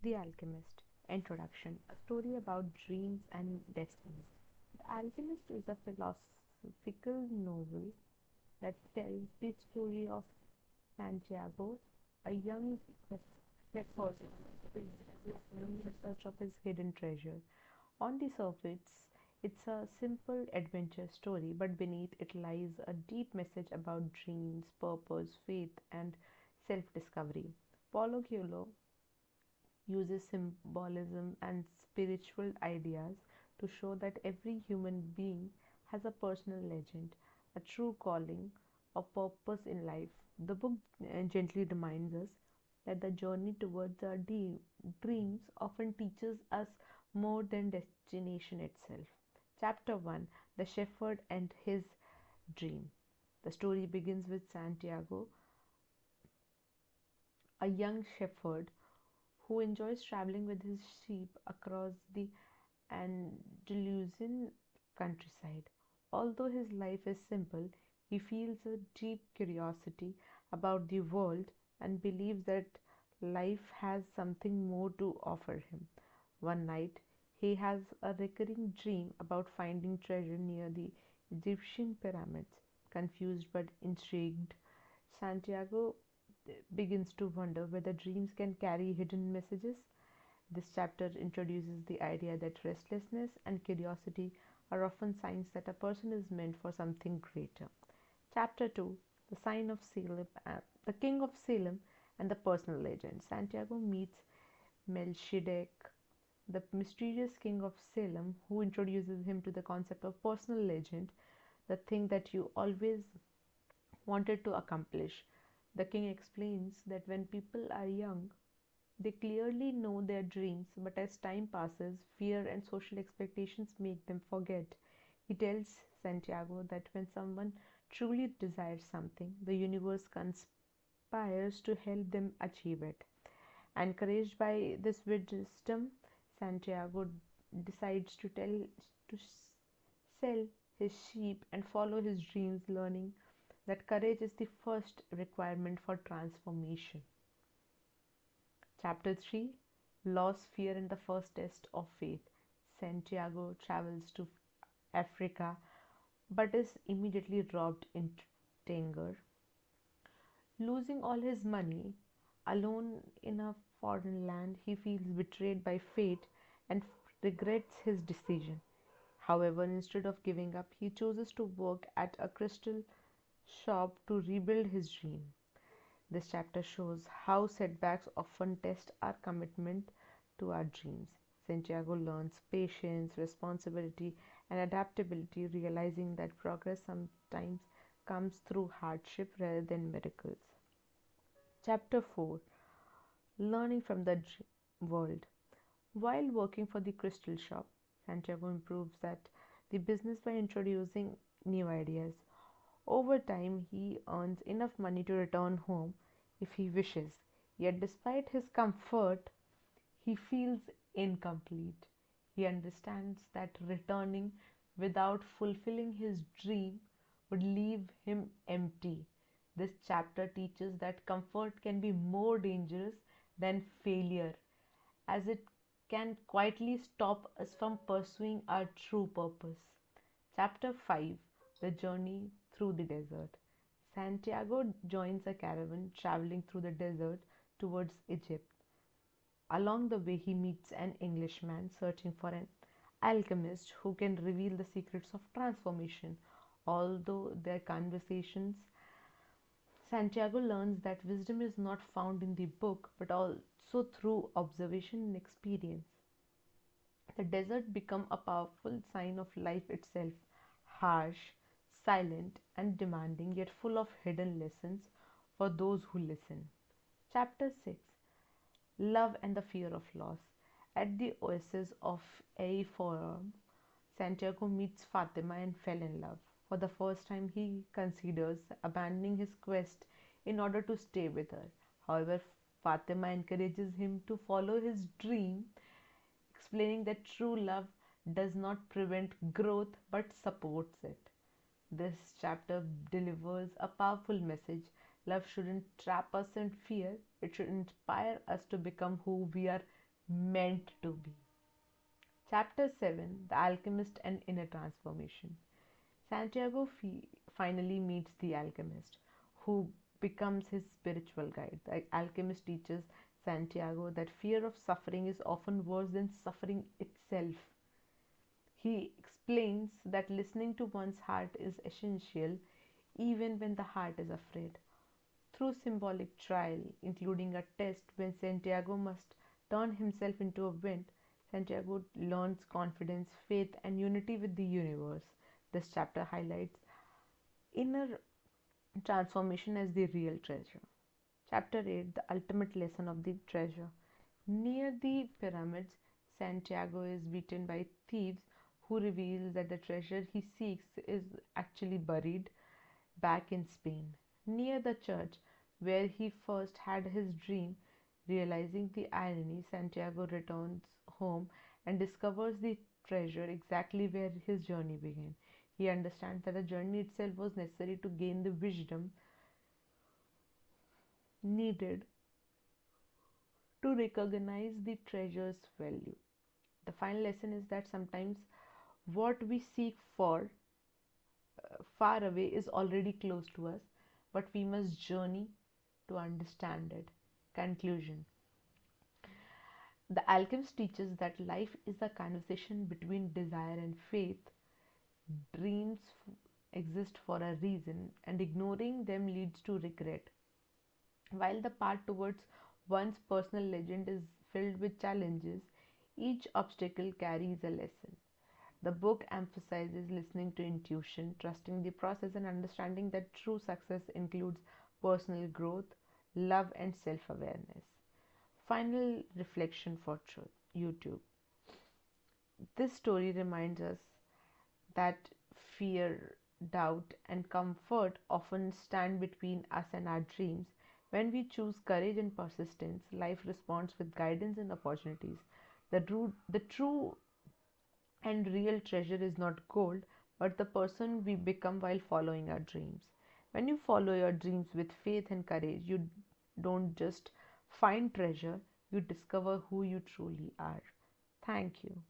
The Alchemist. Introduction. A story about dreams and destiny. The Alchemist is a philosophical novel that tells the story of Santiago, a young shepherd who is in search of his hidden treasure. On the surface, it's a simple adventure story, but beneath it lies a deep message about dreams, purpose, faith, and self discovery. Paulo Coelho uses symbolism and spiritual ideas to show that every human being has a personal legend, a true calling, a purpose in life. The book gently reminds us that the journey towards our dreams often teaches us more than destination itself. Chapter 1: The Shepherd and His Dream. The story begins with Santiago, a young shepherd who enjoys traveling with his sheep across the Andalusian countryside. Although his life is simple, he feels a deep curiosity about the world and believes that life has something more to offer him. One night, he has a recurring dream about finding treasure near the Egyptian pyramids. Confused but intrigued, Santiago begins to wonder whether dreams can carry hidden messages. This chapter introduces the idea that restlessness and curiosity are often signs that a person is meant for something greater. Chapter 2: The Sign of Salem, the King of Salem and the Personal Legend. Santiago meets Melchizedek, the mysterious king of Salem, who introduces him to the concept of personal legend, the thing that you always wanted to accomplish. The king explains that when people are young, they clearly know their dreams, but as time passes, fear and social expectations make them forget. He tells Santiago that when someone truly desires something, the universe conspires to help them achieve it. Encouraged by this wisdom, Santiago decides to sell his sheep and follow his dreams, learning that courage is the first requirement for transformation. Chapter 3: Loss, Fear, and the First Test of Faith. Santiago travels to Africa but is immediately robbed in Tanger. Losing all his money, alone in a foreign land, he feels betrayed by fate and regrets his decision. However, instead of giving up, he chooses to work at a crystal shop to rebuild his dream. This chapter shows how setbacks often test our commitment to our dreams. Santiago learns patience, responsibility, and adaptability, realizing that progress sometimes comes through hardship rather than miracles. Chapter 4: Learning from the World. While working for the crystal shop, Santiago improves that the business by introducing new ideas. Over time, he earns enough money to return home if he wishes. Yet, despite his comfort, he feels incomplete. He understands that returning without fulfilling his dream would leave him empty. This chapter teaches that comfort can be more dangerous than failure, as it can quietly stop us from pursuing our true purpose. Chapter 5: The Journey Through the Desert. Santiago joins a caravan traveling through the desert towards Egypt. Along the way, he meets an Englishman searching for an alchemist who can reveal the secrets of transformation. Although their conversations, Santiago learns that wisdom is not found in the book but also through observation and experience. The desert becomes a powerful sign of life itself, harsh, silent, and demanding, yet full of hidden lessons for those who listen. Chapter 6: Love and the Fear of Loss. At the oasis of a forum, Santiago meets Fatima and fell in love. For the first time, he considers abandoning his quest in order to stay with her. However, Fatima encourages him to follow his dream, explaining that true love does not prevent growth but supports it. This chapter delivers a powerful message. Love shouldn't trap us in fear, it should inspire us to become who we are meant to be. Chapter 7: The Alchemist and Inner Transformation. Santiago finally meets the alchemist, who becomes his spiritual guide. The alchemist teaches Santiago that fear of suffering is often worse than suffering itself. He explains that listening to one's heart is essential even when the heart is afraid. Through symbolic trial, including a test when Santiago must turn himself into a wind, Santiago learns confidence, faith, and unity with the universe. This chapter highlights inner transformation as the real treasure. Chapter 8: The Ultimate Lesson of the Treasure. Near the pyramids, Santiago is beaten by thieves who reveal that the treasure he seeks is actually buried back in Spain. Near the church where he first had his dream, realizing the irony, Santiago returns home and discovers the treasure exactly where his journey began. He understands that the journey itself was necessary to gain the wisdom needed to recognize the treasure's value. The final lesson is that sometimes what we seek for far away is already close to us, but we must journey to understand it. Conclusion: The Alchemist teaches that life is a conversation between desire and faith. Dreams exist for a reason, and ignoring them leads to regret. While the path towards one's personal legend is filled with challenges, each obstacle carries a lesson. The book emphasizes listening to intuition, trusting the process, and understanding that true success includes personal growth, love, and self awareness. Final reflection for truth. YouTube. This story reminds us that fear, doubt, and comfort often stand between us and our dreams. When we choose courage and persistence, life responds with guidance and opportunities. The true and real treasure is not gold, but the person we become while following our dreams. When you follow your dreams with faith and courage, you don't just find treasure, you discover who you truly are. Thank you.